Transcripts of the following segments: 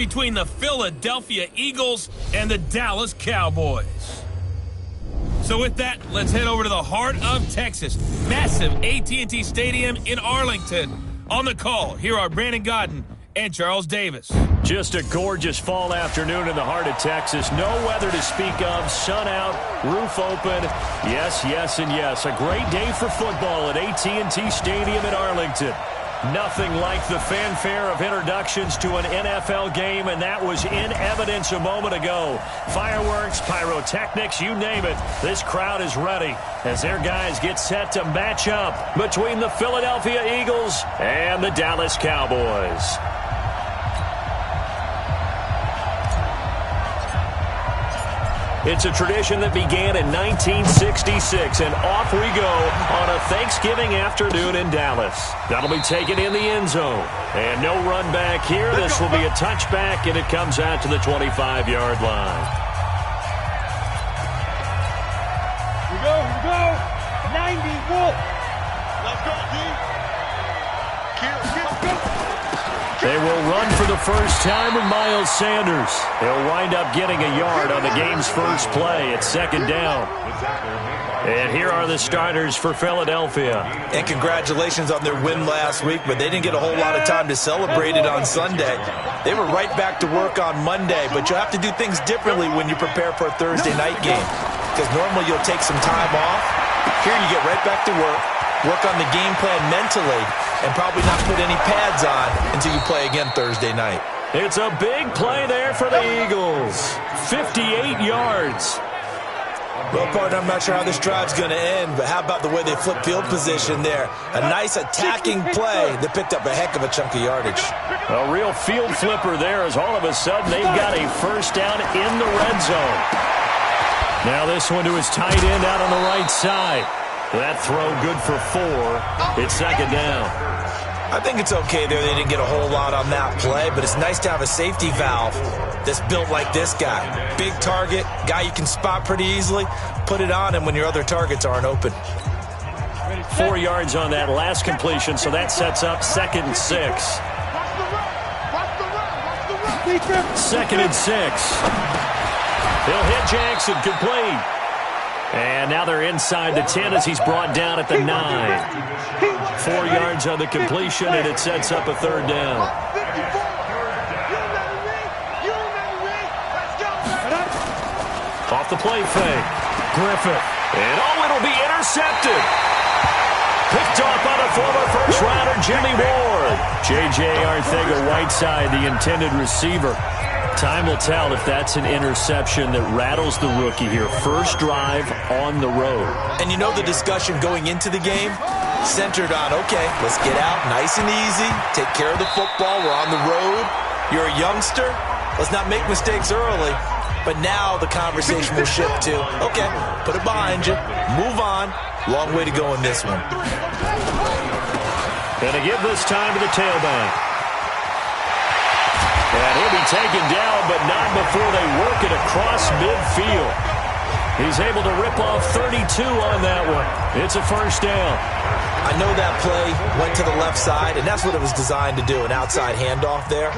between the Philadelphia Eagles and the Dallas Cowboys. So with that, let's head over to the heart of Texas. Massive AT&T Stadium in Arlington. On the call, here are Brandon Godden and Charles Davis. Just a gorgeous fall afternoon in the heart of Texas. No weather to speak of. Sun out, roof open. Yes, yes, and yes. A great day for football at AT&T Stadium in Arlington. Nothing like the fanfare of introductions to an NFL game, and that was in evidence a moment ago. Fireworks, pyrotechnics, you name it. This crowd is ready as their guys get set to match up between the Philadelphia Eagles and the Dallas Cowboys. It's a tradition that began in 1966, and off we go on a Thanksgiving afternoon in Dallas. That'll be taken in the end zone. And no run back here. This will be a touchback, and it comes out to the 25-yard line. Here we go. 90, Wolf. Let's go, D. Let's go. They will run for the first time with Miles Sanders. He'll wind up getting a yard on the game's first play at second down. And here are the starters for Philadelphia. And congratulations on their win last week, but they didn't get a whole lot of time to celebrate it on Sunday. They were right back to work on Monday, but you'll have to do things differently when you prepare for a Thursday night game, because normally you'll take some time off. Here you get right back to work on the game plan mentally, and probably not put any pads on until you play again Thursday night. It's a big play there for the Eagles. 58 yards. Well, partner, I'm not sure how this drive's going to end, but how about the way they flip field position there? A nice attacking play that picked up a heck of a chunk of yardage. A real field flipper there as all of a sudden they've got a first down in the red zone. Now this one to his tight end out on the right side. That throw good for 4. It's second down. I think it's okay there. They didn't get a whole lot on that play, but it's nice to have a safety valve that's built like this guy. Big target, guy you can spot pretty easily. Put it on him when your other targets aren't open. 4 yards on that last completion, so that sets up 2nd and 6. 2nd and 6. He'll hit Jackson, complete. And now they're inside the 10 as he's brought down at the 9. 4 yards on the completion, and it sets up a third down. Off the play fake. Griffith. And it'll be intercepted. Picked off by the former first-rounder, Jimmy Ward. J.J. Arcega-Whiteside, the intended receiver. Time will tell if that's an interception that rattles the rookie here. First drive on the road. And you know the discussion going into the game centered on, okay, let's get out nice and easy, take care of the football, we're on the road, you're a youngster, let's not make mistakes early. But now the conversation will shift to, okay, put it behind you, move on, long way to go in this one. Gonna give this time to the tailback. And he'll be taken down, but not before they work it across midfield. He's able to rip off 32 on that one. It's a first down. I know that play went to the left side, and that's what it was designed to do, an outside handoff there.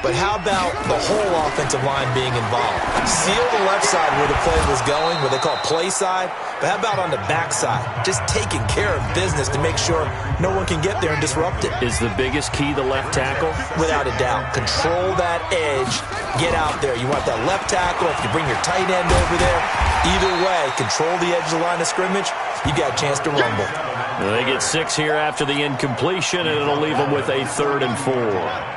But how about the whole offensive line being involved? Seal the left side where the play was going, what they call play side. But how about on the back side? Just taking care of business to make sure no one can get there and disrupt it. Is the biggest key the left tackle? Without a doubt. Control that edge. Get out there. You want that left tackle. If you bring your tight end over there, either way, control the edge of the line of scrimmage, you got a chance to rumble. They get 6 here after the incompletion, and it'll leave them with a 3rd and 4.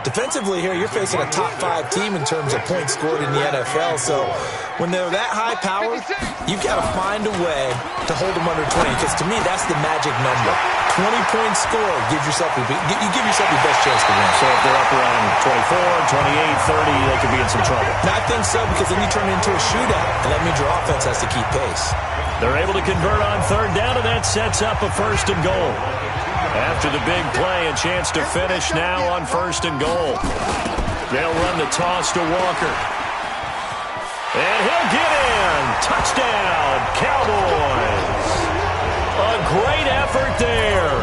Defensively here, you're facing a top 5 team in terms of points scored in the NFL, so when they're that high powered, you've got to find a way to hold them under 20, because to me, that's the magic number. 20-point score gives yourself you give yourself your best chance to win. So if they're up around 24, 28, 30, they could be in some trouble. No, I think so, because then you turn it into a shootout, and that means your offense has to keep pace. They're able to convert on 3rd down, and that sets up a 1st and goal. After the big play, a chance to finish now on 1st and goal. They'll run the toss to Walker. And he'll get in. Touchdown, Cowboys. A great effort there.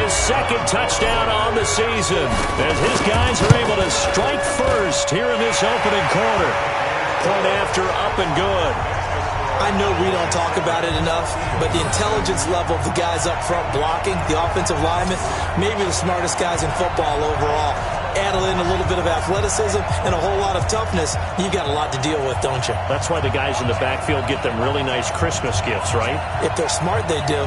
His second touchdown on the season as his guys are able to strike first here in this opening quarter. Point after, up and good. I know we don't talk about it enough, but the intelligence level of the guys up front blocking, the offensive linemen, maybe the smartest guys in football overall. Add in a little bit of athleticism and a whole lot of toughness, you got a lot to deal with, don't you? That's why the guys in the backfield get them really nice Christmas gifts, right? If they're smart, they do.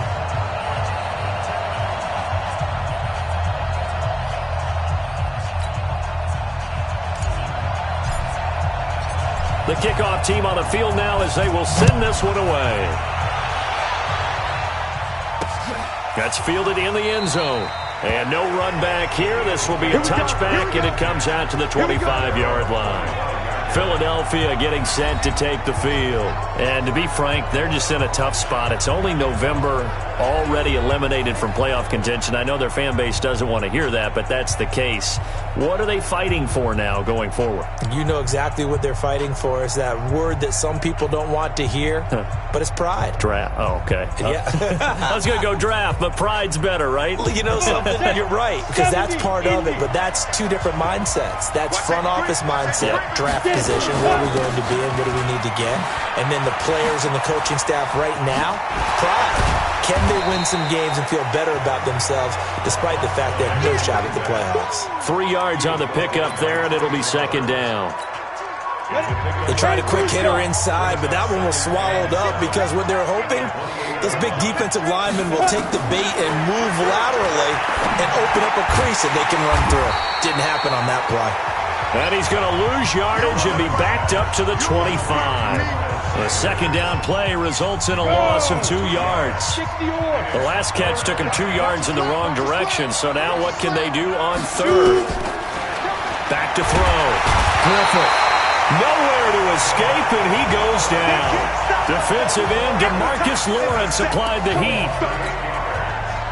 The kickoff team on the field now as they will send this one away. That's fielded in the end zone. And no run back here. This will be a touchback, and it comes out to the 25-yard line. Philadelphia getting set to take the field. And to be frank, they're just in a tough spot. It's only November, already eliminated from playoff contention. I know their fan base doesn't want to hear that, but that's the case. What are they fighting for now going forward? You know exactly what they're fighting for. Is that word that some people don't want to hear, but it's pride. Draft. Oh, okay. Yeah. I was going to go draft, but pride's better, right? Well, you know something? You're right, because that's part of it, but that's two different mindsets. That's front office mindset, draft position, where are we going to be and what do we need to get? And then the players and the coaching staff right now, pride. Can they win some games and feel better about themselves despite the fact they have no shot at the playoffs? 3 yards on the pickup there, and it'll be second down. They tried a quick hitter inside, but that one was swallowed up because what they're hoping, those big defensive linemen will take the bait and move laterally and open up a crease that they can run through. Didn't happen on that play. And he's going to lose yardage and be backed up to the 25. The second down play results in a loss of 2 yards. The last catch took him 2 yards in the wrong direction, so now what can they do on third? Back to throw. Griffith. Nowhere to escape, and he goes down. Defensive end DeMarcus Lawrence applied the heat.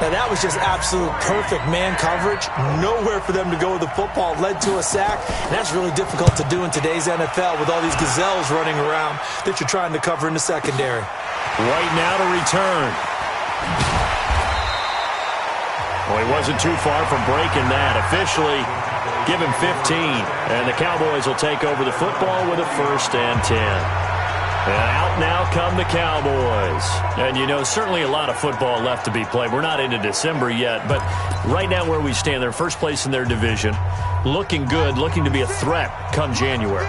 Now, that was just absolute perfect man coverage. Nowhere for them to go with the football. Led to a sack. And that's really difficult to do in today's NFL with all these gazelles running around that you're trying to cover in the secondary. Right now to return. Well, he wasn't too far from breaking that. Officially, give him 15. And the Cowboys will take over the football with a 1st and 10. And out now come the Cowboys. And, you know, certainly a lot of football left to be played. We're not into December yet, but right now where we stand, they're first place in their division, looking good, looking to be a threat come January.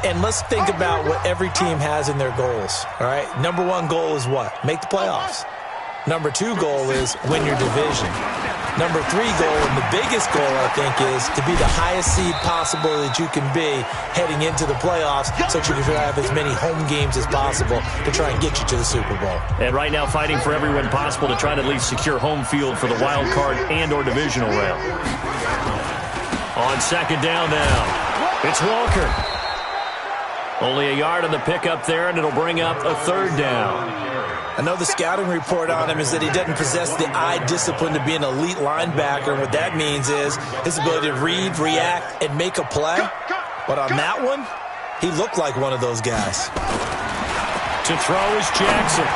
And let's think about what every team has in their goals, all right? Number 1 goal is what? Make the playoffs. Number 2 goal is win your division. Number 3 goal, and the biggest goal, I think, is to be the highest seed possible that you can be heading into the playoffs so that you can have as many home games as possible to try and get you to the Super Bowl. And right now fighting for every win possible to try to at least secure home field for the wild card and or divisional round. On second down now, it's Walker. Only a yard on the pickup there, and it'll bring up a 3rd down. I know the scouting report on him is that he doesn't possess the eye discipline to be an elite linebacker. And what that means is his ability to read, react, and make a play. But on that one, he looked like one of those guys. To throw is Jackson.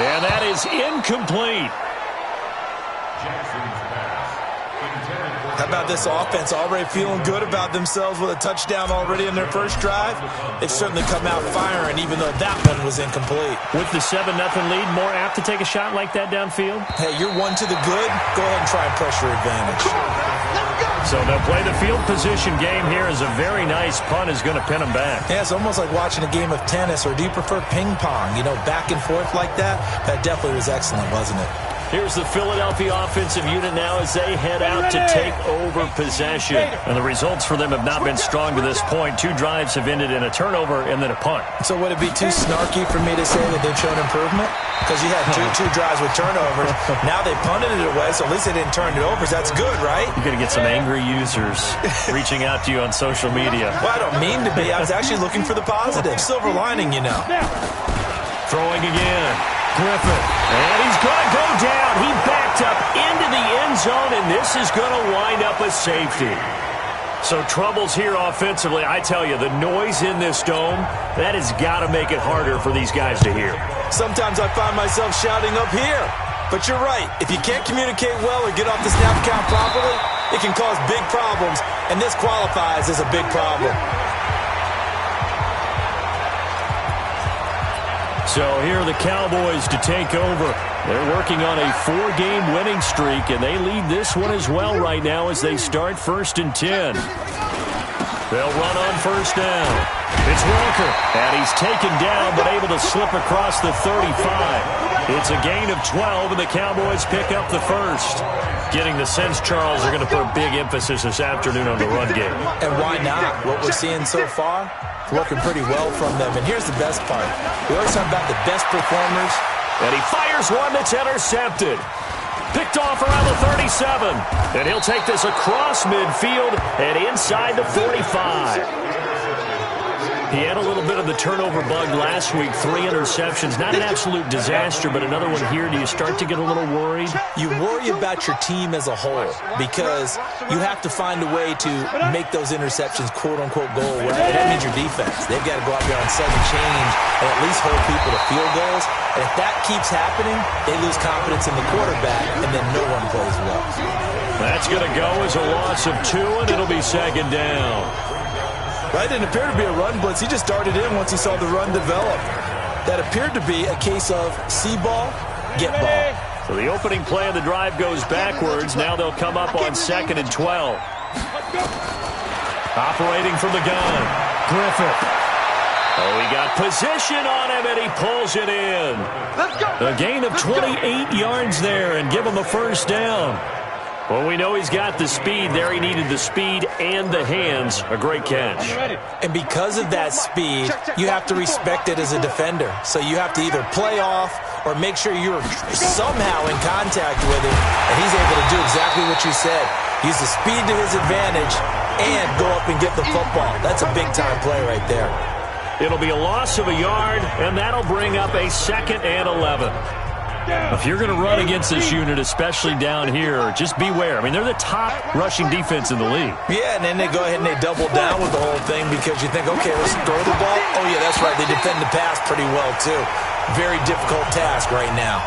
And that is incomplete. How about this offense already feeling good about themselves with a touchdown already in their first drive? They've certainly come out firing, even though that one was incomplete. With the 7-0 lead, more apt to take a shot like that downfield? Hey, you're 1 to the good. Go ahead and try and pressure advantage. So they'll play the field position game here as a very nice punt is going to pin them back. Yeah, it's almost like watching a game of tennis, or do you prefer ping pong? You know, back and forth like that? That definitely was excellent, wasn't it? Here's the Philadelphia offensive unit now as they head out to take over possession. And the results for them have not been strong to this point. 2 drives have ended in a turnover and then a punt. So would it be too snarky for me to say that they've shown improvement? Because you had two drives with turnovers. Now they punted it away, so at least they didn't turn it over. So that's good, right? You're going to get some angry users reaching out to you on social media. Well, I don't mean to be. I was actually looking for the positive. Silver lining, you know. Throwing again. Griffith. And he's going to go down. He backed up into the end zone, and this is going to wind up a safety. So troubles here offensively. I tell you, the noise in this dome, that has got to make it harder for these guys to hear. Sometimes I find myself shouting up here. But you're right. If you can't communicate well or get off the snap count properly, it can cause big problems, and this qualifies as a big problem. So here are the Cowboys to take over. They're working on a 4-game winning streak, and they lead this one as well right now as they start 1st and 10. They'll run on 1st down. It's Walker, and he's taken down but able to slip across the 35. It's a gain of 12, and the Cowboys pick up the first. Getting the sense, Charles, are going to put a big emphasis this afternoon on the run game. And why not? What we're seeing so far, working pretty well from them. And here's the best part. We always talk about the best performers. And he fires one that's intercepted. Picked off around the 37. And he'll take this across midfield and inside the 45. He had a little bit of the turnover bug last week. 3 interceptions. Not an absolute disaster, but another one here. Do you start to get a little worried? You worry about your team as a whole because you have to find a way to make those interceptions quote-unquote go away. And that means your defense. They've got to go out there on sudden change and at least hold people to field goals. And if that keeps happening, they lose confidence in the quarterback, and then no one plays well. That's going to go as a loss of 2, and it'll be 2nd down. Right, didn't appear to be a run blitz. He just darted in once he saw the run develop. That appeared to be a case of see ball, get ball. So the opening play of the drive goes backwards. Now they'll come up on 2nd and 12. Operating from the gun, Griffith. Oh, he got position on him, and he pulls it in. A gain of 28 yards there and give him a 1st down. Well, we know he's got the speed there. He needed the speed and the hands. A great catch. And because of that speed, you have to respect it as a defender. So you have to either play off or make sure you're somehow in contact with him, and he's able to do exactly what you said. Use the speed to his advantage and go up and get the football. That's a big-time play right there. It'll be a loss of a yard, and that'll bring up a 2nd and 11. If you're going to run against this unit, especially down here, just beware. I mean, they're the top rushing defense in the league. Yeah, and then they go ahead and they double down with the whole thing because you think, okay, let's throw the ball. Oh, yeah, that's right. They defend the pass pretty well, too. Very difficult task right now.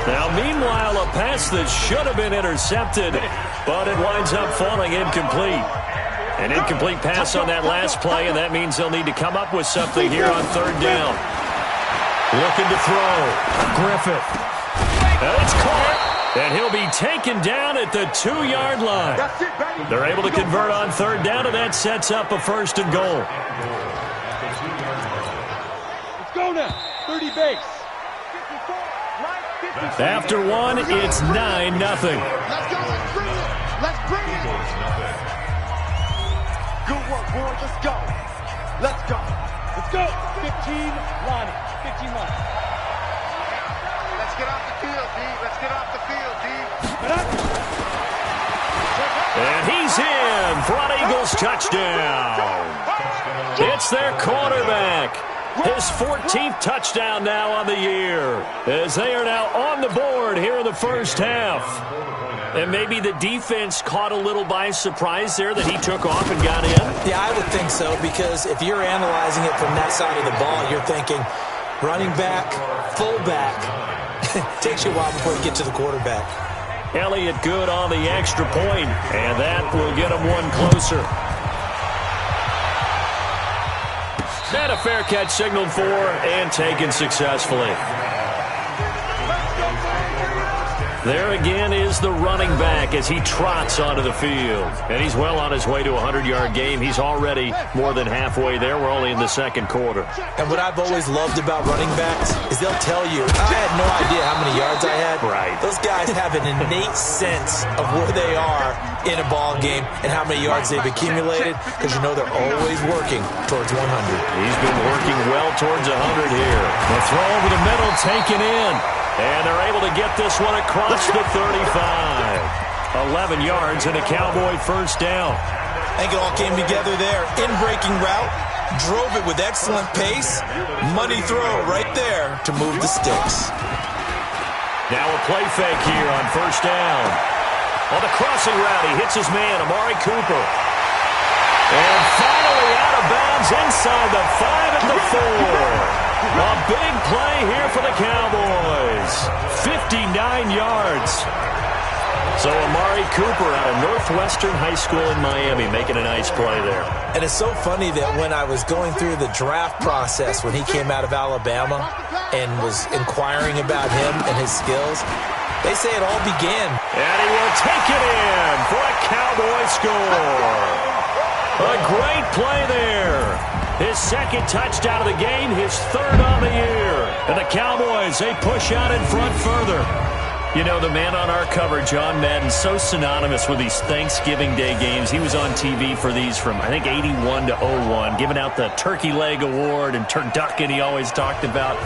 Now, meanwhile, a pass that should have been intercepted, but it winds up falling incomplete. An incomplete pass on that last play, and that means they'll need to come up with something here on 3rd down. Looking to throw. Griffith. And it's caught. And he'll be taken down at the 2-yard line. They're able to convert on 3rd down, and that sets up a 1st and goal. Let's go now. 30 base. After one, it's 9-0. Let's go. Let's bring it. Good work, boys. Let's go. Let's go. Let's go. 15 line. 15 line. Let's get off the field, D. Let's get off the field, D. And he's in for an Eagles touchdown. It's their quarterback. His 14th touchdown now on the year, as they are now on the board here in the 1st half. And maybe the defense caught a little by surprise there that he took off and got in. Yeah, I would think so, because if you're analyzing it from that side of the ball, you're thinking running back, fullback. Takes you a while before you get to the quarterback. Elliott good on the extra point, and that will get him one closer. And a fair catch signaled for and taken successfully. There again is the running back as he trots onto the field. And he's well on his way to a 100-yard game. He's already more than halfway there. We're only in the 2nd quarter. And what I've always loved about running backs is they'll tell you, I had no idea how many yards I had. Right. Those guys have an innate sense of where they are in a ball game and how many yards they've accumulated, because you know they're always working towards 100. He's been working well towards 100 here. The throw over the middle taken in. And they're able to get this one across the 35. 11 yards and a Cowboy 1st down. I think it all came together there. In-breaking route, drove it with excellent pace. Money throw right there to move the sticks. Now a play fake here on 1st down. On the crossing route, he hits his man, Amari Cooper. And finally out of bounds inside the 5 at the 4. A big play here for the Cowboys. 59 yards. So Amari Cooper out of Northwestern High School in Miami making a nice play there. And it's so funny that when I was going through the draft process when he came out of Alabama and was inquiring about him and his skills, they say it all began. And he will take it in for a Cowboy score. A great play there. His second touchdown of the game, his third on the year. And the Cowboys, they push out in front further. You know, the man on our cover, John Madden, so synonymous with these Thanksgiving Day games. He was on TV for these from, I think, 81 to 01, giving out the Turkey Leg Award and turducken he always talked about.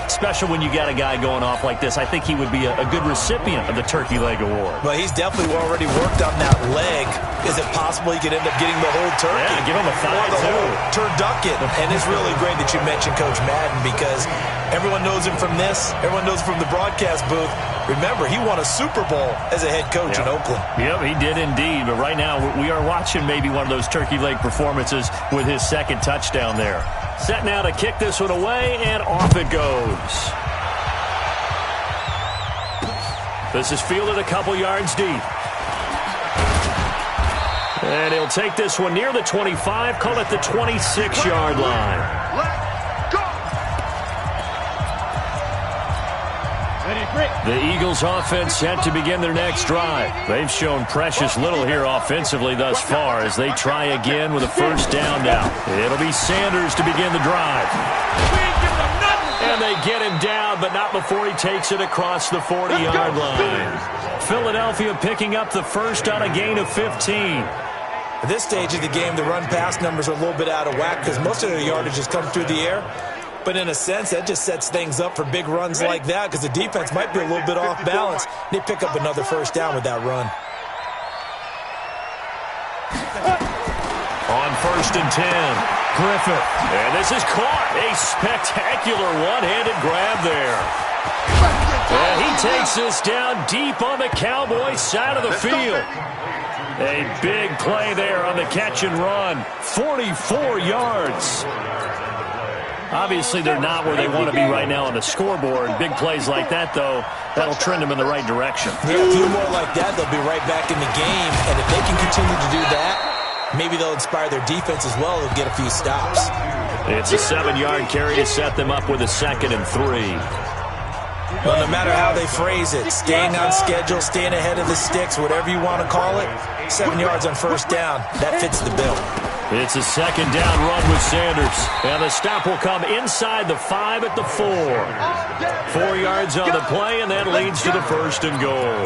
Special when you got a guy going off like this. I think he would be a good recipient of the Turkey Leg Award. Well, he's definitely already worked on that leg. Is it possible he could end up getting the whole turkey? Yeah, give him a 5, or the whole turducken. And it's really great that you mentioned Coach Madden because everyone knows him from this. Everyone knows him from the broadcast booth. Remember, he won a Super Bowl as a head coach in Oakland. Yep, he did indeed. But right now, we are watching maybe one of those turkey leg performances with his second touchdown there. Set now to kick this one away, and off it goes. This is fielded a couple yards deep. And he'll take this one near the 25, call it the 26-yard line. The Eagles offense set to begin their next drive. They've shown precious little here offensively thus far as they try again with a first down now. It'll be Sanders to begin the drive. And they get him down, but not before he takes it across the 40-yard line. Philadelphia picking up the first on a gain of 15. At this stage of the game, the run-pass numbers are a little bit out of whack because most of their yardage has come through the air. But in a sense, that just sets things up for big runs like that because the defense might be a little bit off balance. They pick up another first down with that run. On 1st and 10, Griffith. And this is caught. A spectacular one-handed grab there. And he takes this down deep on the Cowboys side of the field. A big play there on the catch and run. 44 yards. Obviously, they're not where they want to be right now on the scoreboard. Big plays like that, though, that'll trend them in the right direction. Yeah, a few more like that, they'll be right back in the game. And if they can continue to do that, maybe they'll inspire their defense as well. They'll get a few stops. It's a 7-yard carry to set them up with a 2nd and 3. Well, no matter how they phrase it, staying on schedule, staying ahead of the sticks, whatever you want to call it, 7 yards on first down, that fits the bill. It's a 2nd down run with Sanders. And the stop will come inside the 5 at the 4. 4 yards on the play, and that leads to the 1st and goal.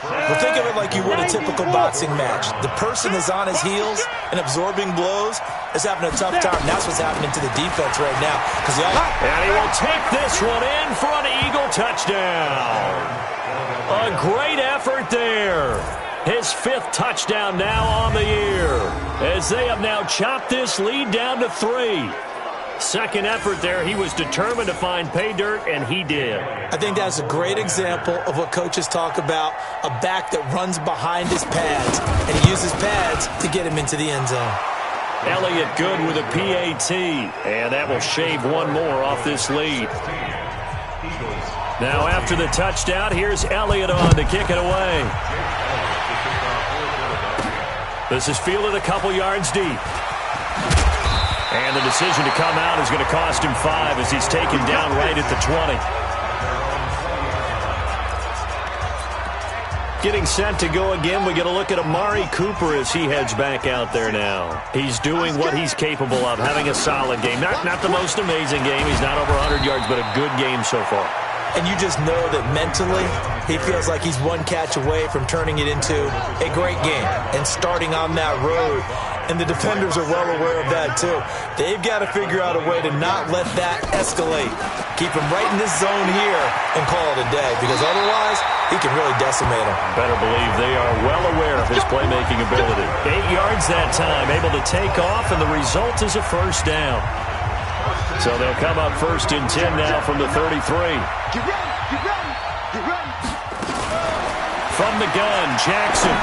Well, think of it like you would a typical boxing match. The person is on his heels and absorbing blows is having a tough time. That's what's happening to the defense right now. And he will take this one in for an Eagle touchdown. A great effort there. His 5th touchdown now on the year, as they have now chopped this lead down to 3. Second effort there, he was determined to find pay dirt, and he did. I think that's a great example of what coaches talk about, a back that runs behind his pads, and he uses pads to get him into the end zone. Elliott good with a PAT, and that will shave one more off this lead. Now after the touchdown, here's Elliott on to kick it away. This is fielded a couple yards deep. And the decision to come out is going to cost him 5 as he's taken down right at the 20. Getting set to go again, we get a look at Amari Cooper as he heads back out there now. He's doing what he's capable of, having a solid game. Not the most amazing game. He's not over 100 yards, but a good game so far. And you just know that mentally he feels like he's one catch away from turning it into a great game and starting on that road. And the defenders are well aware of that, too. They've got to figure out a way to not let that escalate. Keep him right in this zone here and call it a day, because otherwise he can really decimate him. Better believe they are well aware of his playmaking ability. 8 yards that time, able to take off, and the result is a first down. So they'll come up 1st and 10 now from the 33. Get ready, get ready, get ready. From the gun, Jackson.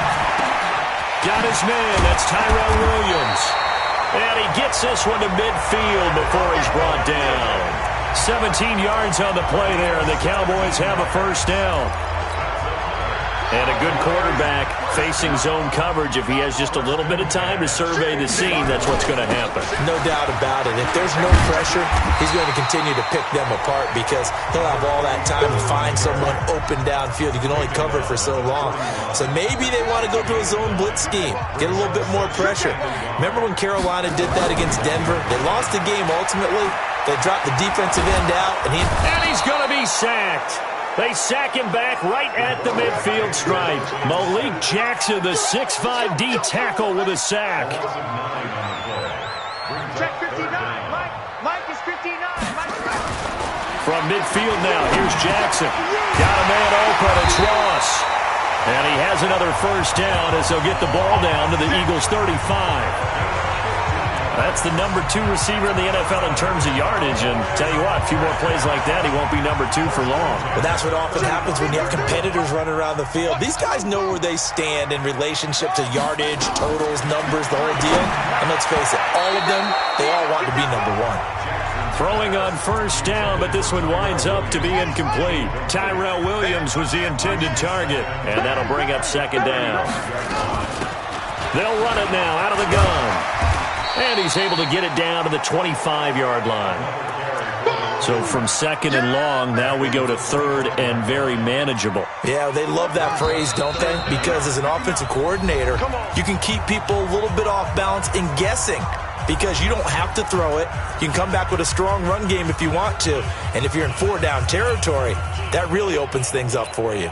Got his man, that's Tyrell Williams. And he gets this one to midfield before he's brought down. 17 yards on the play there, and the Cowboys have a first down. And a good quarterback facing zone coverage. If he has just a little bit of time to survey the scene, that's what's going to happen. No doubt about it. If there's no pressure, he's going to continue to pick them apart because he'll have all that time to find someone open downfield. You can only cover for so long. So maybe they want to go to a zone blitz scheme, get a little bit more pressure. Remember when Carolina did that against Denver? They lost the game ultimately. They dropped the defensive end out, and he's going to be sacked. They sack him back right at the midfield stripe. Malik Jackson, the 6'5" D tackle with a sack. Check 59. Mike is 59. From midfield now, here's Jackson. Got a man open, it's Ross. And he has another first down as they'll get the ball down to the Eagles' 35. That's the number 2 receiver in the NFL in terms of yardage. And tell you what, a few more plays like that, he won't be number 2 for long. Well, that's what often happens when you have competitors running around the field. These guys know where they stand in relationship to yardage, totals, numbers, the whole deal. And let's face it, all of them, they all want to be number 1. Throwing on first down, but this one winds up to be incomplete. Tyrell Williams was the intended target, and that'll bring up second down. They'll run it now out of the gun. And he's able to get it down to the 25-yard line. So from second and long, now we go to third and very manageable. Yeah, they love that phrase, don't they? Because as an offensive coordinator, you can keep people a little bit off balance in guessing because you don't have to throw it. You can come back with a strong run game if you want to. And if you're in 4-down territory, that really opens things up for you.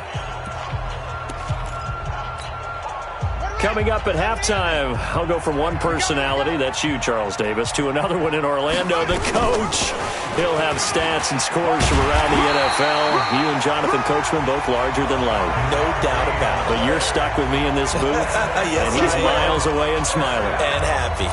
Coming up at halftime, I'll go from one personality, that's you, Charles Davis, to another one in Orlando, the coach. He'll have stats and scores from around the NFL. You and Jonathan Coachman, both larger than life. No doubt about it. But you're stuck with me in this booth, yes, and he's miles away and smiling. And happy.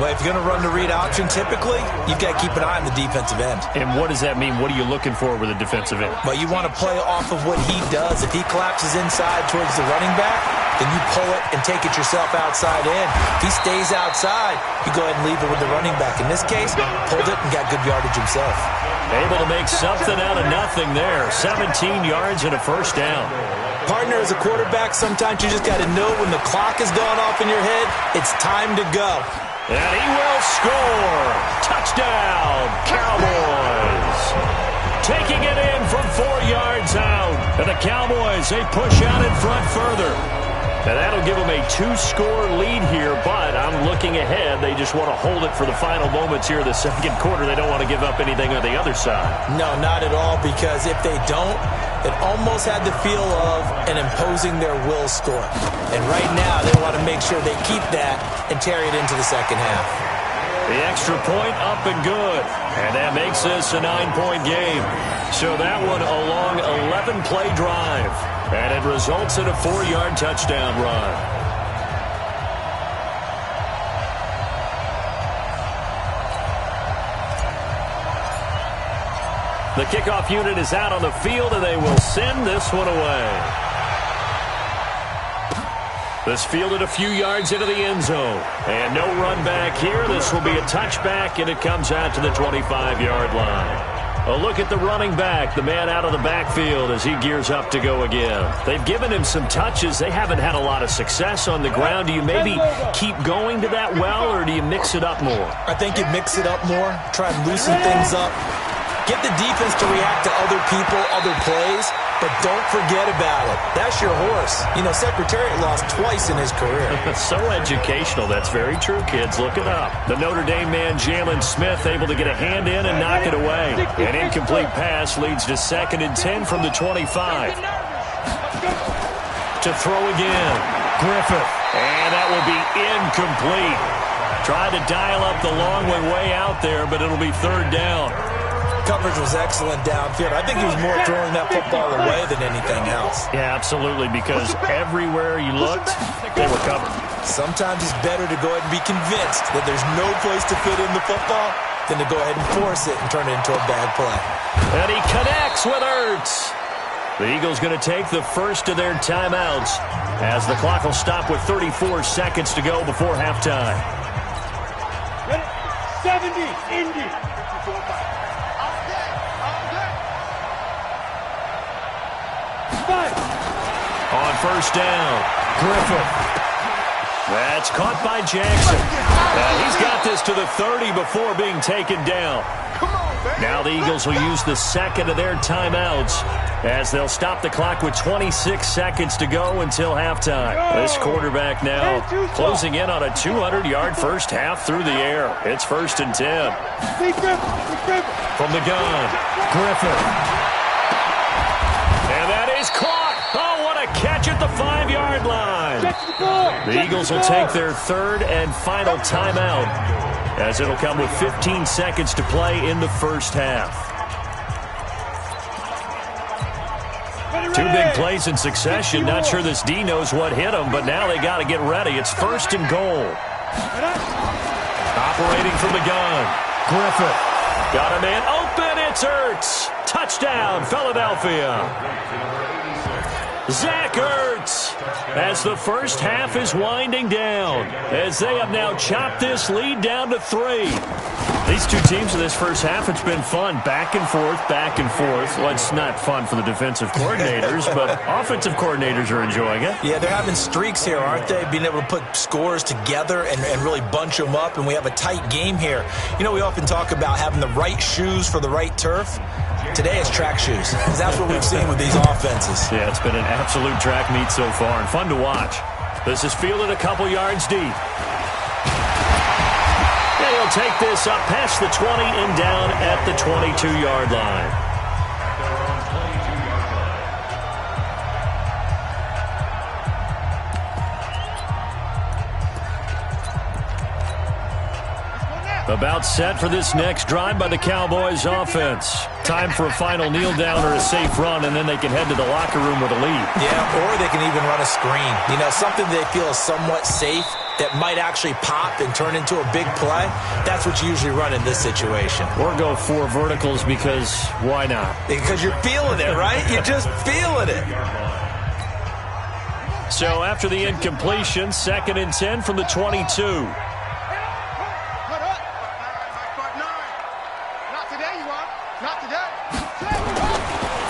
Well, if you're going to run the read option, typically, you've got to keep an eye on the defensive end. And what does that mean? What are you looking for with a defensive end? Well, you want to play off of what he does. If he collapses inside towards the running back, then you pull it and take it yourself outside in. If he stays outside, you go ahead and leave it with the running back. In this case, pulled it and got good yardage himself. Able to make something out of nothing there. 17 yards and a first down. Partner, as a quarterback, sometimes you just got to know when the clock has gone off in your head, it's time to go. And he will score. Touchdown, Cowboys. Taking it in from 4 yards out. And the Cowboys, they push out in front further. And that'll give them a 2-score lead here, but I'm looking ahead. They just want to hold it for the final moments here in the second quarter. They don't want to give up anything on the other side. No, not at all, because if they don't, it almost had the feel of an imposing their will score. And right now, they want to make sure they keep that and carry it into the second half. The extra point up and good. And that makes this a 9-point game. So that one a long 11-play drive. And it results in a 4-yard touchdown run. The kickoff unit is out on the field, and they will send this one away. This fielded a few yards into the end zone. And no run back here. This will be a touchback, and it comes out to the 25-yard line. A look at the running back, the man out of the backfield as he gears up to go again. They've given him some touches. They haven't had a lot of success on the ground. Do you maybe keep going to that well, or do you mix it up more? I think you mix it up more, try and loosen things up. Get the defense to react to other people, other plays, but don't forget about it. That's your horse. You know, Secretariat lost twice in his career. So educational. That's very true, kids. Look it up. The Notre Dame man, Jalen Smith, able to get a hand in and knock it away. An incomplete pass leads to 2nd and 10 from the 25. To throw again. Griffith. And that will be incomplete. Tried to dial up the long one way out there, but it'll be 3rd down. Coverage was excellent downfield. I think he was more throwing that football away than anything else. Yeah, absolutely, because everywhere you looked, they were covered. Sometimes it's better to go ahead and be convinced that there's no place to fit in the football than to go ahead and force it and turn it into a bad play. And he connects with Ertz. The Eagles going to take the first of their timeouts as the clock will stop with 34 seconds to go before halftime. Ready? 70, Indy. Five. On first down, Griffith. That's caught by Jackson. And he's got this to the 30 before being taken down. Now the Eagles will use the second of their timeouts as they'll stop the clock with 26 seconds to go until halftime. This quarterback now closing in on a 200-yard first half through the air. It's 1st and 10. From the gun, Griffith. And that is caught. Oh, what a catch at the 5-yard line. The Eagles will take their third and final timeout as it'll come with 15 seconds to play in the first half. Two big plays in succession. Not sure this D knows what hit him, but now they got to get ready. It's 1st and goal. Operating from the gun, Griffith. Got a man open. It's Ertz. Touchdown, Philadelphia. Zach Ertz, as the first half is winding down, as they have now chopped this lead down to 3. These two teams in this first half, it's been fun. Back and forth, back and forth. Well, it's not fun for the defensive coordinators, but offensive coordinators are enjoying it. Yeah, they're having streaks here, aren't they? Being able to put scores together and really bunch them up, and we have a tight game here. You know, we often talk about having the right shoes for the right turf. Today it's track shoes, because that's what we've seen with these offenses. Yeah, it's been an absolute track meet so far, and fun to watch. This is fielded a couple yards deep. And he'll take this up past the 20 and down at the 22-yard line. About set for this next drive by the Cowboys offense. Time for a final kneel down or a safe run, and then they can head to the locker room with a lead. Yeah, or they can even run a screen. You know, something they feel is somewhat safe that might actually pop and turn into a big play. That's what you usually run in this situation. Or go 4 verticals because why not? Because you're feeling it, right? You're just feeling it. So after the incompletion, 2nd and 10 from the 22.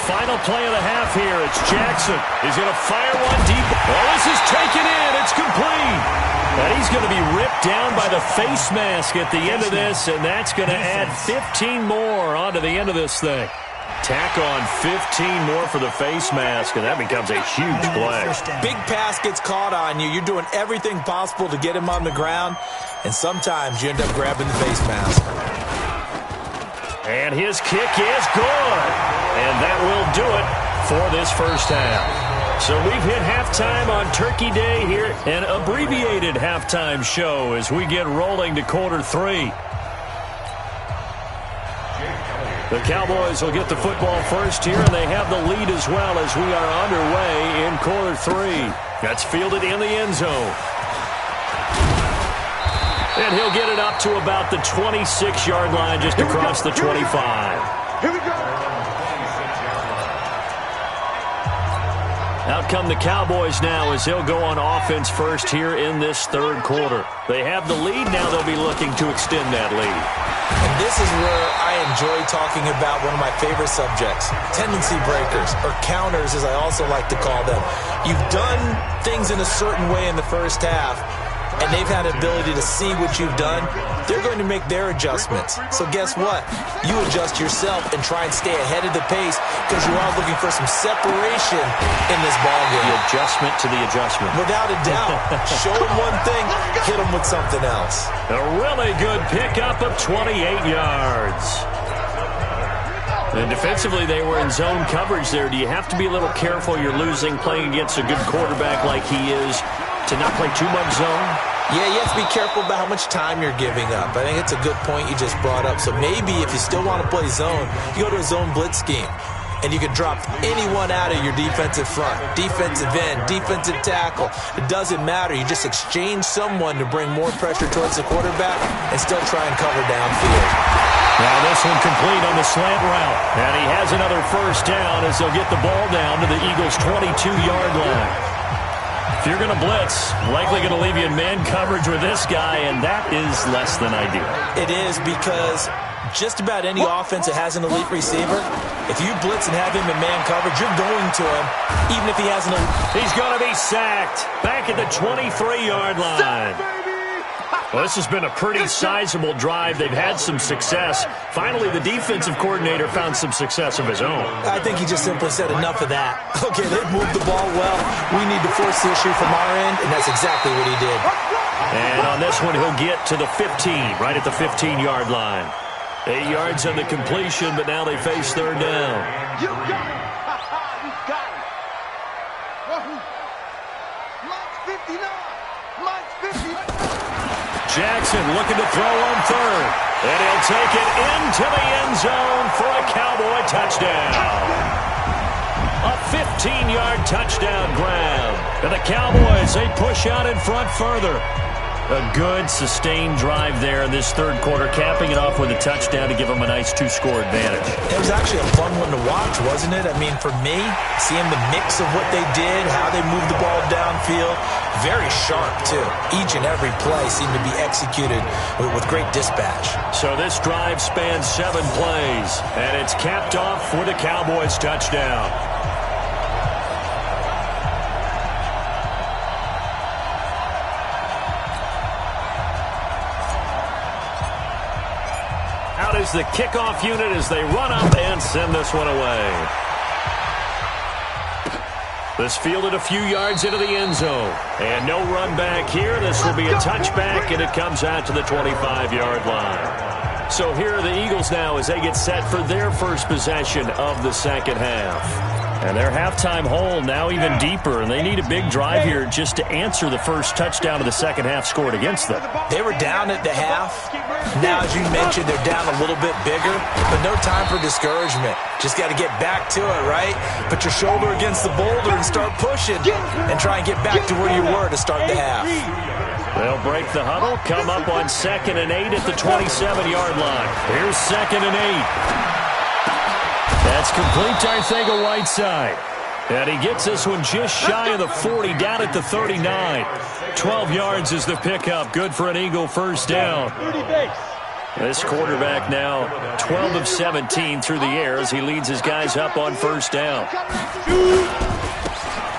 Final play of the half here. It's Jackson. He's going to fire one deep. Oh, this is taken in. It's complete. And he's going to be ripped down by the face mask at the end of this, and that's going to add 15 more onto the end of this thing. Tack on 15 more for the face mask, and that becomes a huge play. Big pass gets caught on you. You're doing everything possible to get him on the ground, and sometimes you end up grabbing the face mask. And his kick is good. And that will do it for this first half. So we've hit halftime on Turkey Day here, an abbreviated halftime show as we get rolling to quarter 3. The Cowboys will get the football first here, and they have the lead as well as we are underway in quarter 3. That's fielded in the end zone. And he'll get it up to about the 26-yard line just across the 25. Here we go. Out come the Cowboys now as they'll go on offense first here in this third quarter. They have the lead. Now they'll be looking to extend that lead. And this is where I enjoy talking about one of my favorite subjects, tendency breakers, or counters as I also like to call them. You've done things in a certain way in the first half, and they've had an ability to see what you've done. They're going to make their adjustments. So guess what? You adjust yourself and try and stay ahead of the pace because you are looking for some separation in this ballgame. The adjustment to the adjustment. Without a doubt. Show them one thing, hit them with something else. A really good pickup of 28 yards. And defensively, they were in zone coverage there. Do you have to be a little careful? You're losing playing against a good quarterback like he is to not play too much zone? Yeah, you have to be careful about how much time you're giving up. I think it's a good point you just brought up. So maybe if you still want to play zone, you go to a zone blitz scheme. And you can drop anyone out of your defensive front, defensive end, defensive tackle. It doesn't matter. You just exchange someone to bring more pressure towards the quarterback and still try and cover downfield. Now this one complete on the slant route. And he has another first down as they'll get the ball down to the Eagles' 22-yard line. If you're going to blitz, likely going to leave you in man coverage with this guy, and that is less than ideal. It is, because just about any offense that has an elite receiver, if you blitz and have him in man coverage, you're going to him, even if he has an elite. He's going to be sacked back at the 23-yard line. Well, this has been a pretty sizable drive. They've had some success. Finally, the defensive coordinator found some success of his own. I think he just simply said enough of that. Okay, they've moved the ball well. We need to force the issue from our end, and that's exactly what he did. And on this one, he'll get to the 15, right at the 15-yard line. 8 yards on the completion, but now they face third down. You got it. You got it. Mike's 59. Mike's 59. Jackson looking to throw on third. And he'll take it into the end zone for a Cowboy touchdown. A 15-yard touchdown grab. And the Cowboys, they push out in front further. A good, sustained drive there in this third quarter, capping it off with a touchdown to give them a nice 2-score advantage. It was actually a fun one to watch, wasn't it? I mean, for me, seeing the mix of what they did, how they moved the ball downfield, very sharp, too. Each and every play seemed to be executed with great dispatch. So this drive spans 7 plays, and it's capped off with a Cowboys touchdown. Out is the kickoff unit as they run up and send this one away. This fielded a few yards into the end zone. And no run back here. This will be a touchback, and it comes out to the 25-yard line. So here are the Eagles now as they get set for their first possession of the second half. And their halftime hole now even deeper, and they need a big drive here just to answer the first touchdown of the second half scored against them. They were down at the half. Now, as you mentioned, they're down a little bit bigger, but no time for discouragement. Just got to get back to it, right? Put your shoulder against the boulder and start pushing and try and get back to where you were to start the half. They'll break the huddle, come up on 2nd and 8 at the 27-yard line. Here's 2nd and 8. That's complete to Arcega-Whiteside. And he gets this one just shy of the 40, down at the 39. 12 yards is the pickup. Good for an Eagle first down. This quarterback now 12 of 17 through the air as he leads his guys up on first down.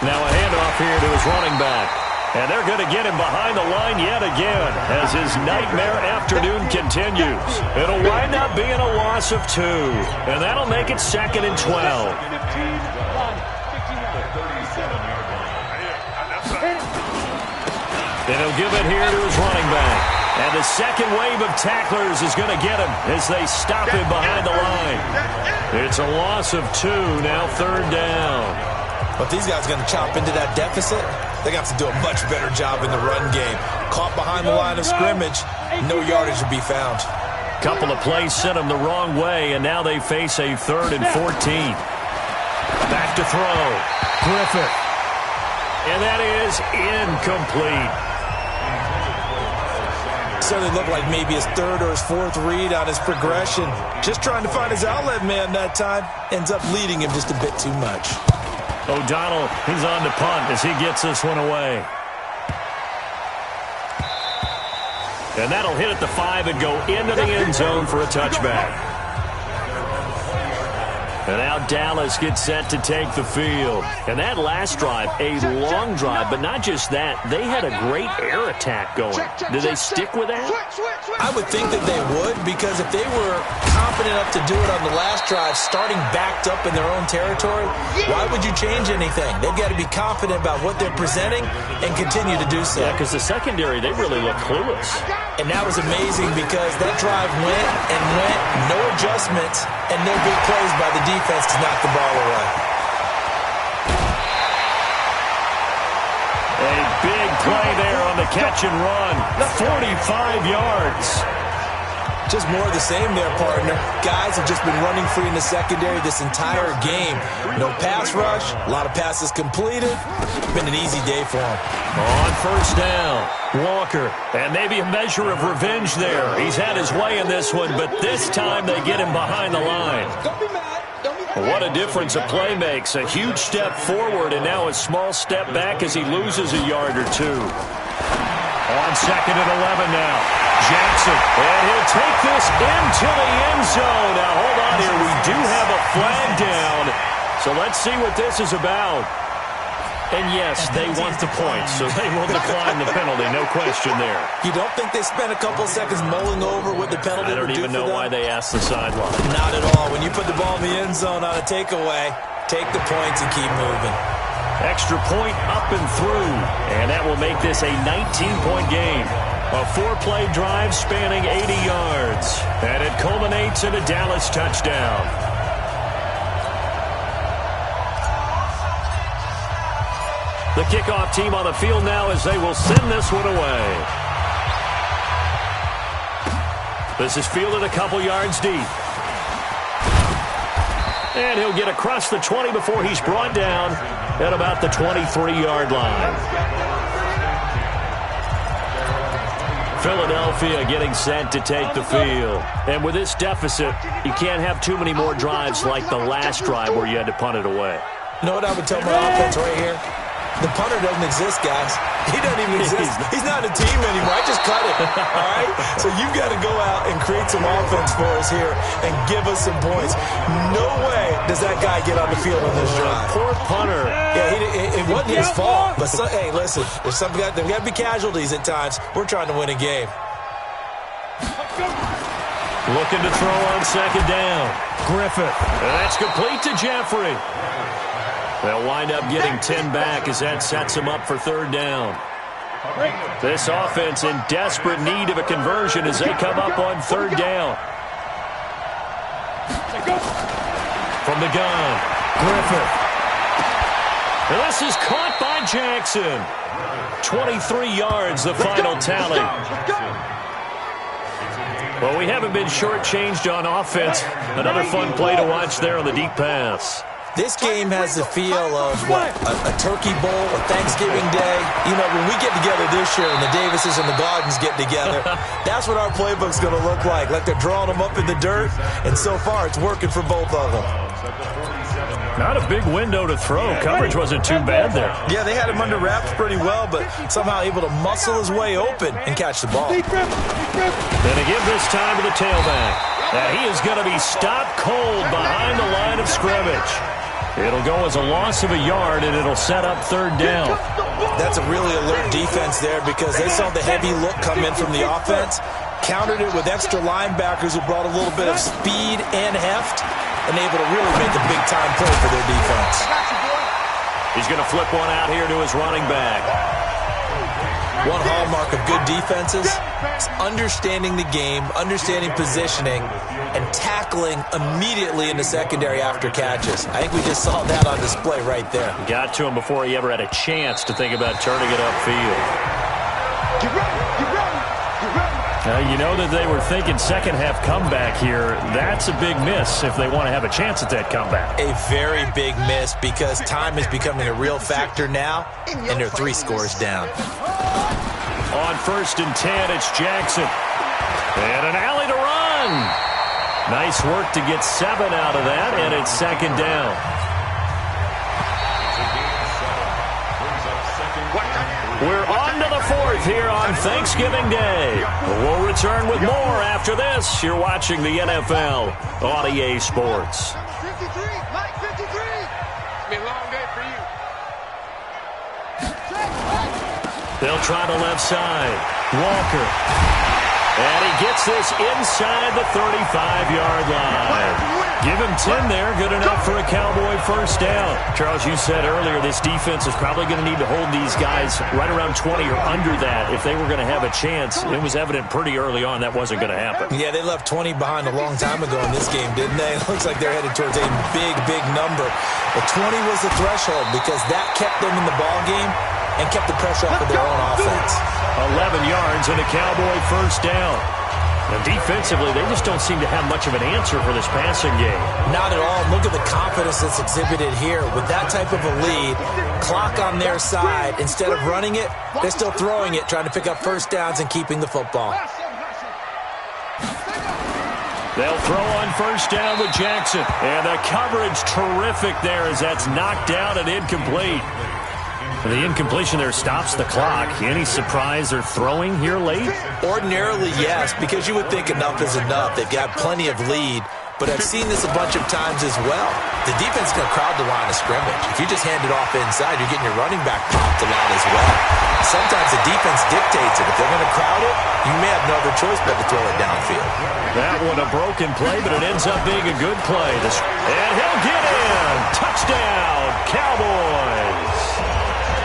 Now a handoff here to his running back. And they're going to get him behind the line yet again as his nightmare afternoon continues. It'll wind up being a loss of 2. And that'll make it 2nd and 12. And he'll give it here to his running back. And the second wave of tacklers is going to get him as they stop him behind the line. It's a loss of 2, now third down. But these guys are going to chop into that deficit. They got to do a much better job in the run game. Caught behind the line of scrimmage, no yardage to be found. Couple of plays sent them the wrong way, and now they face a 3rd and 14. Back to throw. Griffith. And that is incomplete. So they look like maybe his 3rd or his 4th read on his progression. Just trying to find his outlet man that time. Ends up leading him just a bit too much. O'Donnell, he's on to punt as he gets this one away. And that'll hit at the 5 and go into the end zone for a touchback. And now Dallas gets set to take the field. And that last drive, a long drive, but not just that. They had a great air attack going. Did they stick with that? I would think that they would, because if they were confident enough to do it on the last drive, starting backed up in their own territory, why would you change anything? They've got to be confident about what they're presenting and continue to do so. Yeah, because the secondary, they really look clueless. And that was amazing because that drive went and went, no adjustments, and no big plays by the defense to knock the ball away. A big play there on the catch and run. 45 yards. Just more of the same there, partner. Guys have just been running free in the secondary this entire game. No pass rush, a lot of passes completed. Been an easy day for them. On first down, Walker. And maybe a measure of revenge there. He's had his way in this one, but this time they get him behind the line. Don't be mad. Don't be mad. What a difference a play makes. A huge step forward and now a small step back as he loses a yard or two. On 2nd and 11 now. Jackson, and he'll take this into the end zone. Now, hold on here. We do have a flag down. So let's see what this is about. And yes, they want the point, so they will decline the penalty. No question there. You don't think they spent a couple seconds mulling over what the penalty would do for them? I don't even know why they asked the sideline. Not at all. When you put the ball in the end zone on a takeaway, take the points and keep moving. Extra point up and through, and that will make this a 19-point game. A 4-play drive spanning 80 yards, and it culminates in a Dallas touchdown. The kickoff team on the field now as they will send this one away. This is fielded a couple yards deep. And he'll get across the 20 before he's brought down at about the 23-yard line. Philadelphia getting set to take the field. And with this deficit, you can't have too many more drives like the last drive where you had to punt it away. You know what I would tell my offense right here? The punter doesn't exist, guys. He doesn't even exist. He's not a team anymore. I just cut it, all right? So you've got to go out and create some offense for us here and give us some points. No way does that guy get on the field on this drive. Poor punter. Yeah, it wasn't his fault. But, hey, listen, there's got to be casualties at times. We're trying to win a game. Looking to throw on 2nd down. Griffith. And that's complete to Jeffrey. They'll wind up getting 10 back as that sets them up for 3rd down. This offense in desperate need of a conversion as they come up on 3rd down. From the gun, Griffith. And this is caught by Jackson. 23 yards, the final tally. Well, we haven't been shortchanged on offense. Another fun play to watch there on the deep pass. This game has the feel of, a Turkey Bowl, a Thanksgiving Day. You know, when we get together this year and the Davises and the Gardens get together, that's what our playbook's going to look like they're drawing them up in the dirt, and so far it's working for both of them. Not a big window to throw. Coverage wasn't too bad there. Yeah, they had him under wraps pretty well, but somehow able to muscle his way open and catch the ball. And to give this time to the tailback. Now he is going to be stopped cold behind the line of scrimmage. It'll go as a loss of a yard, and it'll set up 3rd down. That's a really alert defense there because they saw the heavy look come in from the offense, countered it with extra linebackers who brought a little bit of speed and heft, and able to really make a big-time play for their defense. He's going to flip one out here to his running back. One hallmark of good defenses is understanding the game, understanding positioning, and tackling immediately in the secondary after catches. I think we just saw that on display right there. Got to him before he ever had a chance to think about turning it upfield. You know that they were thinking second half comeback here. That's a big miss if they want to have a chance at that comeback. A very big miss because time is becoming a real factor now, and they're 3 scores down. On 1st and 10, it's Jackson. And an alley to run. Nice work to get 7 out of that, and it's 2nd down. We're on to the 4th here on Thanksgiving Day. We'll return with more after this. You're watching the NFL on EA Sports. 53, Mike 53. It's been a long day for you. They'll try the left side. Walker. And he gets this inside the 35-yard line. Give him 10 there. Good enough for a Cowboy 1st down. Charles, you said earlier this defense is probably going to need to hold these guys right around 20 or under that if they were going to have a chance. It was evident pretty early on that wasn't going to happen. Yeah, they left 20 behind a long time ago in this game, didn't they? It looks like they're headed towards a big, big number. But 20 was the threshold because that kept them in the ball game and kept the pressure off of their own offense. 11 yards and a Cowboy 1st down. And defensively, they just don't seem to have much of an answer for this passing game. Not at all. Look at the confidence that's exhibited here. With that type of a lead, clock on their side, instead of running it, they're still throwing it, trying to pick up 1st downs and keeping the football. They'll throw on first down with Jackson. And the coverage terrific there as that's knocked down and incomplete. The incompletion there stops the clock. Any surprise they're throwing here late? Ordinarily, yes, because you would think enough is enough. They've got plenty of lead, but I've seen this a bunch of times as well. The defense is going to crowd the line of scrimmage. If you just hand it off inside, you're getting your running back popped a lot as well. Sometimes the defense dictates it. If they're going to crowd it, you may have no other choice but to throw it downfield. That one a broken play, but it ends up being a good play. And he'll get in. Touchdown, Cowboys.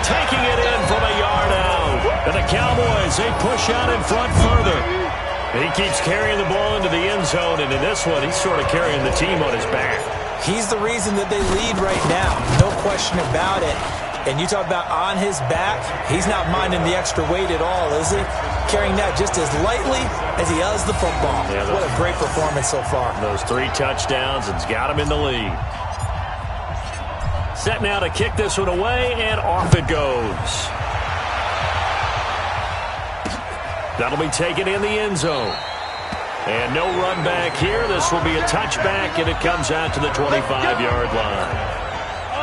Taking it in from a yard out. And the Cowboys, they push out in front further. He keeps carrying the ball into the end zone, and in this one, he's sort of carrying the team on his back. He's the reason that they lead right now. No question about it. And you talk about on his back, he's not minding the extra weight at all, is he? Carrying that just as lightly as he does the football. Yeah, what a great performance so far. Those 3 touchdowns, it's got him in the lead. Set now to kick this one away, and off it goes. That'll be taken in the end zone. And no run back here. This will be a touchback, and it comes out to the 25-yard line.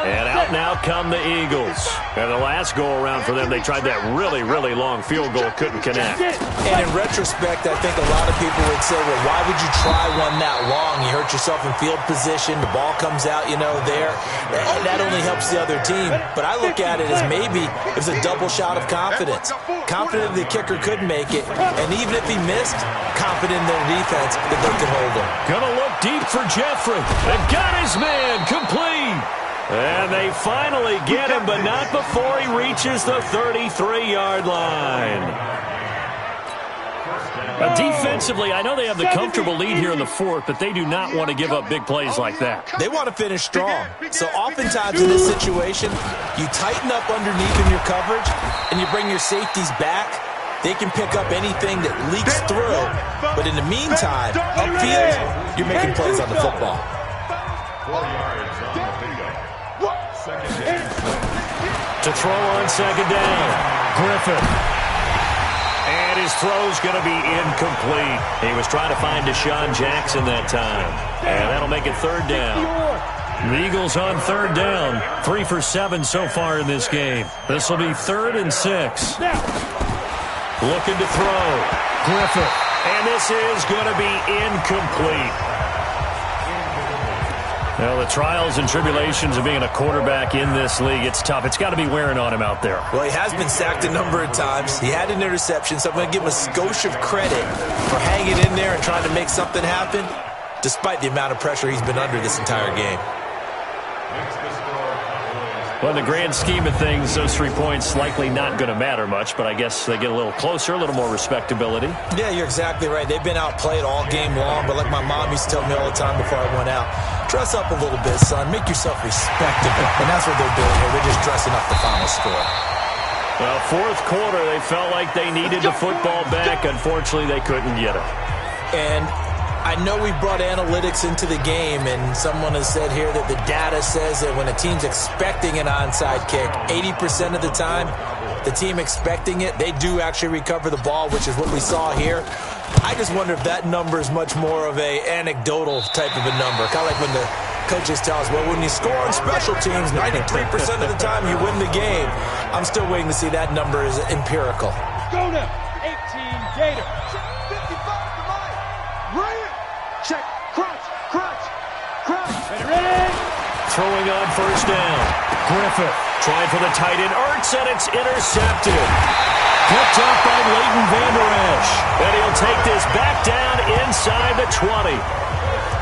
And out now come the Eagles. And the last go-around for them, they tried that really, really long field goal, couldn't connect. And in retrospect, I think a lot of people would say, well, why would you try one that long? You hurt yourself in field position. The ball comes out, there. That only helps the other team. But I look at it as maybe it was a double shot of confidence. Confident the kicker could make it. And even if he missed, confident in their defense that they could hold him. Gonna look deep for Jeffrey. They've got his man complete. And they finally get him, but not before he reaches the 33-yard line. Defensively, I know they have the comfortable lead here in the fourth, but they do not want to give up big plays like that. They want to finish strong. So oftentimes in this situation, you tighten up underneath in your coverage, and you bring your safeties back. They can pick up anything that leaks through. But in the meantime, upfield, you're making plays on the football. To throw on second down, Griffin. And his throw's going to be incomplete. He was trying to find Deshaun Jackson that time. And that'll make it third down. The Eagles on third down. 3 for 7 so far in this game. This will be 3rd and 6. Looking to throw. Griffin. And this is going to be incomplete. Well, the trials and tribulations of being a quarterback in this league, it's tough. It's got to be wearing on him out there. Well, he has been sacked a number of times. He had an interception, so I'm going to give him a skosh of credit for hanging in there and trying to make something happen, despite the amount of pressure he's been under this entire game. Well, in the grand scheme of things, those 3 points likely not going to matter much, but I guess they get a little closer, a little more respectability. Yeah, you're exactly right. They've been outplayed all game long, but like my mom used to tell me all the time before I went out, dress up a little bit, son. Make yourself respectable. And that's what they're doing here. They're just dressing up the final score. Well, fourth quarter, they felt like they needed the football back. Unfortunately, they couldn't get it. And I know we brought analytics into the game, and someone has said here that the data says that when a team's expecting an onside kick, 80% of the time, the team expecting it, they do actually recover the ball, which is what we saw here. I just wonder if that number is much more of a anecdotal type of a number. Kind of like when the coaches tell us, well, when you score on special teams, 93% of the time you win the game. I'm still waiting to see that number is empirical. Go now, 18 Gator. Check, crunch, crunch, crunch. Ready? Throwing on first down. Griffith trying for the tight end. Ertz, and it's intercepted. Picked up by Leighton Vander Esch. And he'll take this back down inside the 20.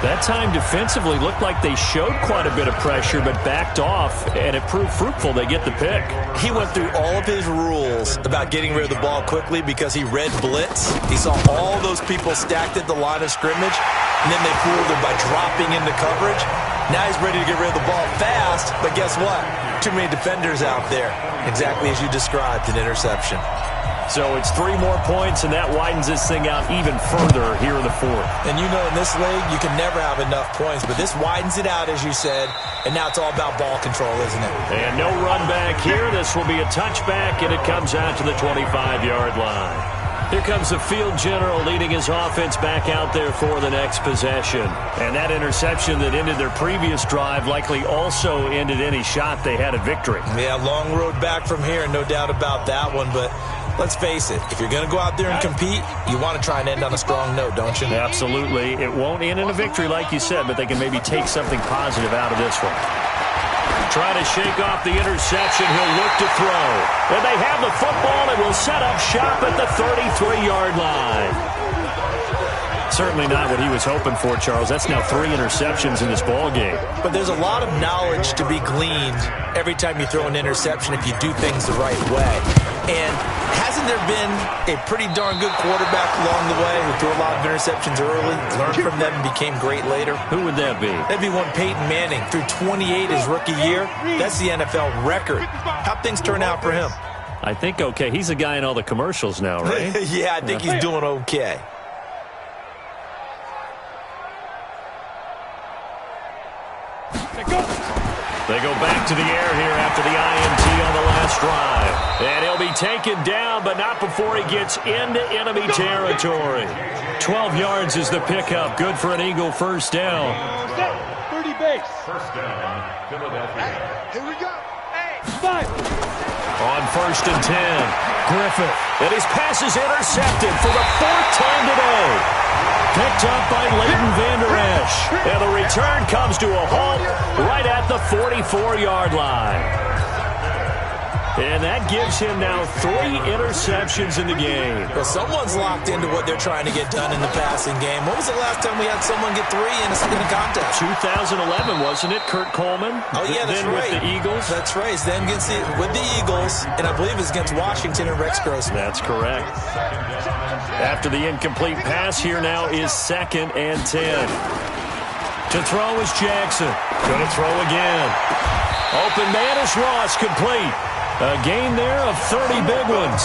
That time defensively looked like they showed quite a bit of pressure but backed off, and it proved fruitful. They get the pick. He went through all of his rules about getting rid of the ball quickly because he read blitz. He saw all those people stacked at the line of scrimmage, and then they fooled him by dropping into coverage. Now he's ready to get rid of the ball fast, but guess what? Too many defenders out there. Exactly as you described, an interception. So it's 3 more points, and that widens this thing out even further here in the fourth. And you know in this league, you can never have enough points, but this widens it out, as you said, and now it's all about ball control, isn't it? And no run back here. This will be a touchback, and it comes out to the 25-yard line. Here comes the field general leading his offense back out there for the next possession. And that interception that ended their previous drive likely also ended any shot they had at victory. Yeah, long road back from here, no doubt about that one. But let's face it, if you're going to go out there and compete, you want to try and end on a strong note, don't you? Absolutely. It won't end in a victory like you said, but they can maybe take something positive out of this one. Trying to shake off the interception. He'll look to throw. And they have the football and will set up shop at the 33-yard line. Certainly not what he was hoping for, Charles. That's now 3 interceptions in this ball game. But there's a lot of knowledge to be gleaned every time you throw an interception if you do things the right way. And hasn't there been a pretty darn good quarterback along the way who threw a lot of interceptions early, learned from them, and became great later? Who would that be? That'd be one Peyton Manning. Threw 28 his rookie year. That's the NFL record. How'd things turn out for him? I think okay. He's a guy in all the commercials now, right? Yeah, I think he's doing okay. They go back to the air here after the INT on the last drive. And he'll be taken down, but not before he gets into enemy territory. 12 yards is the pickup. Good for an Eagle first down. 30 base. First down, Philadelphia. Here we go. Hey. 5. On 1st and 10, Griffith. And his pass is intercepted for the 4th time today. Picked up by Leighton Vander Esch. And the return comes to a halt right at the 44-yard line. And that gives him now 3 interceptions in the game. Well, someone's locked into what they're trying to get done in the passing game. When was the last time we had someone get 3 in a contest? 2011, wasn't it? Kurt Coleman? Oh, yeah, that's then right. With the Eagles? That's right. Then with the Eagles, and I believe it's against Washington and Rex Grossman. That's correct. After the incomplete pass, here now is 2nd and 10. To throw is Jackson. Going to throw again. Open man is Ross, complete. A gain there of 30 big ones.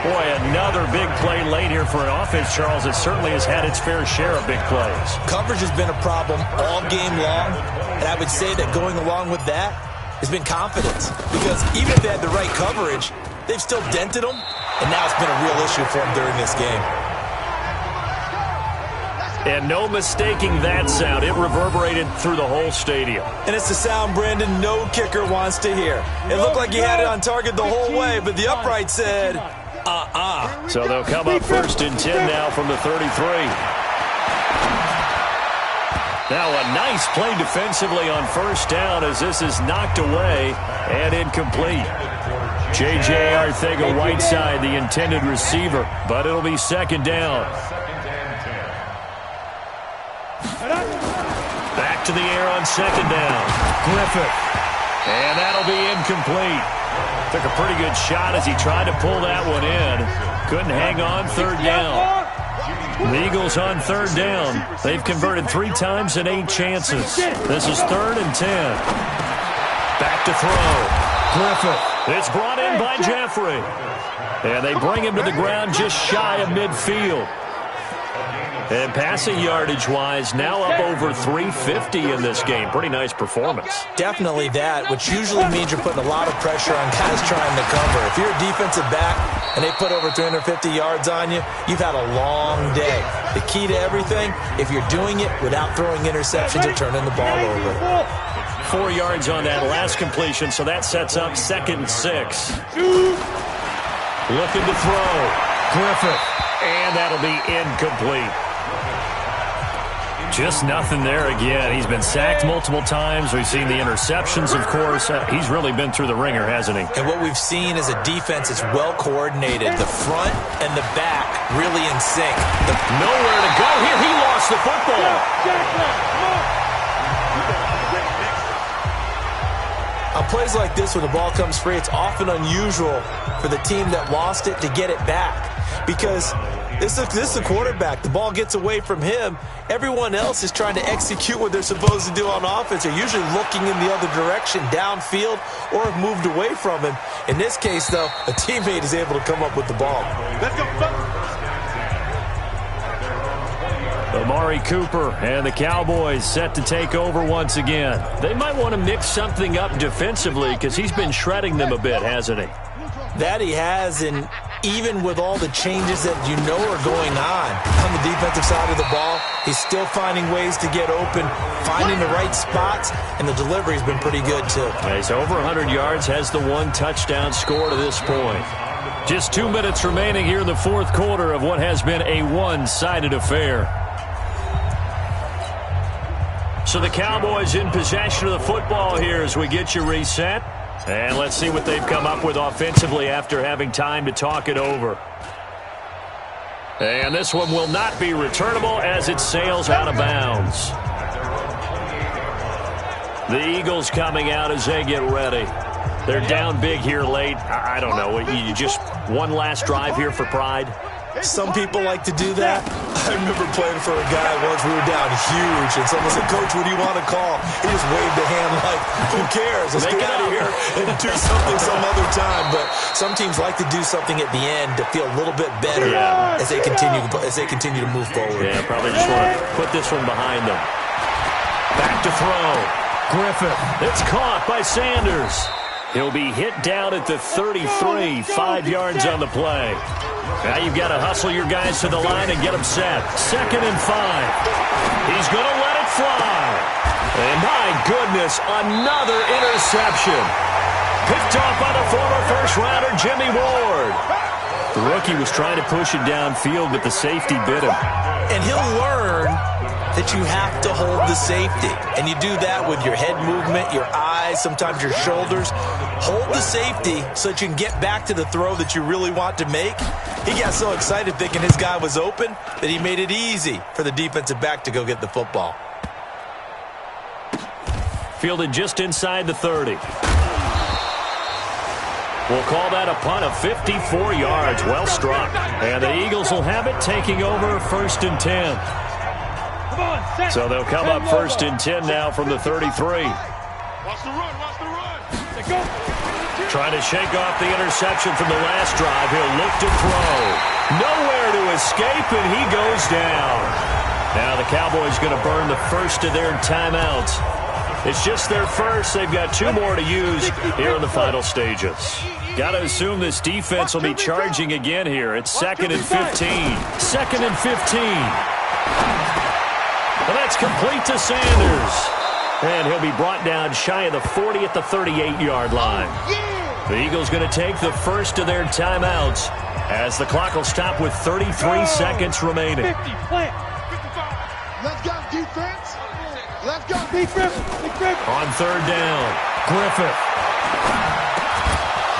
Boy, another big play late here for an offense, Charles. It certainly has had its fair share of big plays. Coverage has been a problem all game long, and I would say that going along with that has been confidence. Because even if they had the right coverage, they've still dented them, and now it's been a real issue for them during this game. And no mistaking that sound. It reverberated through the whole stadium. And it's the sound Brandon no kicker wants to hear. It looked like he had it on target the whole way, but the upright said, So they'll come up 1st and 10 now from the 33. Now a nice play defensively on 1st down as this is knocked away and incomplete. J.J. Arcega-Whiteside, the intended receiver, but it'll be 2nd down. Back to the air on 2nd down. Griffith. And that'll be incomplete. Took a pretty good shot as he tried to pull that one in. Couldn't hang on 3rd down. The Eagles on 3rd down. They've converted 3 times in 8 chances. This is 3rd and 10. Back to throw. Griffith. It's brought in by Jeffrey. And they bring him to the ground just shy of midfield. And passing yardage-wise, now up over 350 in this game. Pretty nice performance. Definitely that, which usually means you're putting a lot of pressure on guys trying to cover. If you're a defensive back and they put over 350 yards on you, you've had a long day. The key to everything, if you're doing it without throwing interceptions or turning the ball over. 4 yards on that last completion, so that sets up 2nd and 6. Looking to throw. Griffith. And that'll be incomplete. Just nothing there again. He's been sacked multiple times. We've seen the interceptions, of course. He's really been through the ringer, hasn't he? And what we've seen is a defense that's well coordinated. The front and the back really in sync. Nowhere to go here. He lost the football. On plays like this where the ball comes free, it's often unusual for the team that lost it to get it back. Because this is the quarterback. The ball gets away from him. Everyone else is trying to execute what they're supposed to do on offense. They're usually looking in the other direction, downfield, or have moved away from him. In this case, though, a teammate is able to come up with the ball. Let's go. Amari Cooper and the Cowboys set to take over once again. They might want to mix something up defensively because he's been shredding them a bit, hasn't he? That he has, and even with all the changes that you know are going on the defensive side of the ball, he's still finding ways to get open, finding the right spots, and the delivery's been pretty good too. Yeah, he's over 100 yards, has the 1 touchdown score to this point. Just 2 minutes remaining here in the fourth quarter of what has been a one-sided affair. So the Cowboys in possession of the football here as we get you reset. And let's see what they've come up with offensively after having time to talk it over. And this one will not be returnable as it sails out of bounds. The Eagles coming out as they get ready. They're down big here late. I don't know. You just one last drive here for pride? Some people like to do that. I remember playing for a guy once. We were down huge, and someone said, "Coach, what do you want to call?" He just waved a hand like, "Who cares? Let's get out of here and do something some other time." But some teams like to do something at the end to feel a little bit better as they continue to move forward. Yeah, probably just want to put this one behind them. Back to throw. Griffith. It's caught by Sanders. He'll be hit down at the 33, 5 yards on the play. Now you've got to hustle your guys to the line and get them set. 2nd and 5. He's going to let it fly. And my goodness, another interception. Picked off by the former first-rounder, Jimmy Ward. The rookie was trying to push it downfield, but the safety bit him. And he'll learn that you have to hold the safety. And you do that with your head movement, your eyes, sometimes your shoulders. Hold the safety so that you can get back to the throw that you really want to make. He got so excited thinking his guy was open that he made it easy for the defensive back to go get the football. Fielded just inside the 30. We'll call that a punt of 54 yards. Well struck. And the Eagles will have it, taking over 1st and 10. So they'll come up 1st and 10 now from the 33. Watch the run, watch the run. Trying to shake off the interception from the last drive. He'll look to throw. Nowhere to escape, and he goes down. Now the Cowboys going to burn the first of their timeouts. It's just their first. They've got 2 more to use here in the final stages. Got to assume this defense will be charging again here. It's 2nd and 15. 2nd and 15. And that's complete to Sanders. And he'll be brought down shy of the 40 at the 38-yard line. The Eagles going to take the first of their timeouts as the clock will stop with 33 seconds remaining. 50, plant. 55. Let's go, defense. Let's go, defense. On 3rd down, Griffith.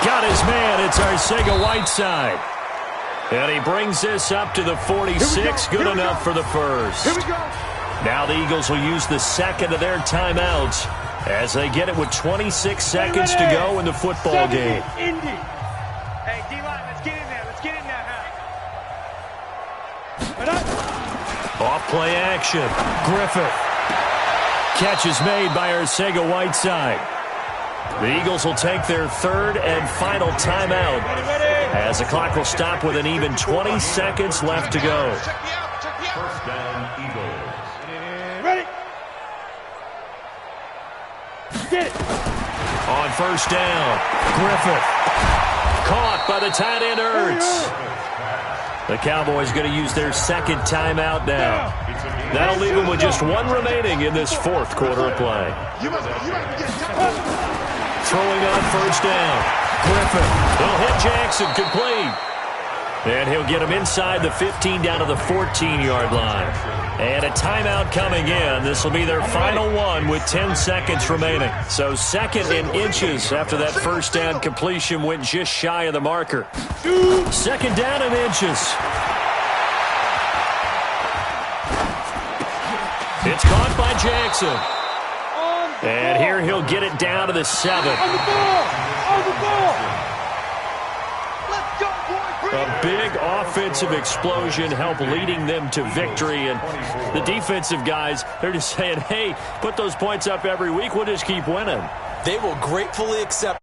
Got his man. It's Arcega-Whiteside. And he brings this up to the 46. Good enough for the first. Here we go. Now the Eagles will use the 2nd of their timeouts as they get it with 26 seconds to go in the football game. Indy. Hey, D-line, let's get in there. Let's get in there now. Off play action. Griffith. Catch is made by Arcega-Whiteside. The Eagles will take their 3rd and final timeout as the clock will stop with an even 20 seconds left to go. First down, Eagles. Ready. Get it. On 1st down, Griffith. Caught by the tight end, Ertz. The Cowboys going to use their 2nd timeout now. That'll leave them with just 1 remaining in this 4th quarter of play. Throwing on 1st down, Griffith. He'll hit Jackson, complete. And he'll get him inside the 15 down to the 14-yard line. And a timeout coming in. This will be their final one with 10 seconds remaining. So 2nd and inches after that 1st down completion went just shy of the marker. 2nd down and inches. It's caught by Jackson. And here he'll get it down to the 7. On the ball. A big offensive explosion helped leading them to victory. And the defensive guys, they're just saying, hey, put those points up every week. We'll just keep winning. They will gratefully accept